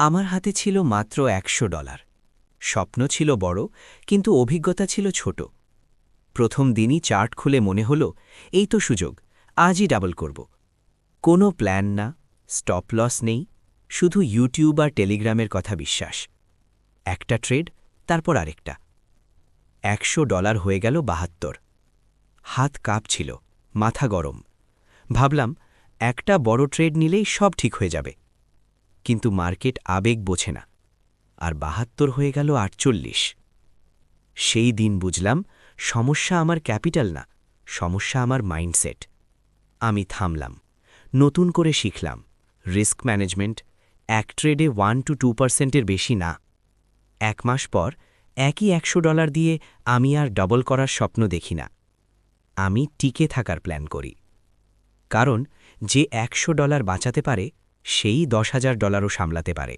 আমার হাতে ছিল মাত্র $100। স্বপ্ন ছিল বড়, কিন্তু অভিজ্ঞতা ছিল ছোট। প্রথম দিনই চার্ট খুলে মনে হল, এই তো সুযোগ, আজই ডাবল করব। কোনো প্ল্যান না, স্টপ লস নেই, শুধু ইউটিউব আর টেলিগ্রামের কথা বিশ্বাস। একটা ট্রেড, তারপর আরেকটা। $100 হয়ে গেল ৭২। হাত কাঁপছিল, মাথা গরম। ভাবলাম, একটা বড় ট্রেড নিলেই সব ঠিক হয়ে যাবে। কিন্তু মার্কেট আবেগ বোঝে না, আর ৭২ হয়ে গেল ৪৮। সেই দিন বুঝলাম, সমস্যা আমার ক্যাপিটাল না, সমস্যা আমার মাইন্ডসেট। আমি থামলাম, নতুন করে শিখলাম রিস্ক ম্যানেজমেন্ট। এক ট্রেডে 1-2% বেশি না। ১ মাস পর একই $100 দিয়ে আমি আর ডবল করার স্বপ্ন দেখি না। আমি টিকে থাকার প্ল্যান করি। কারণ যে $100 বাঁচাতে পারে, সেই $১০,০০০ও সামলাতে পারে।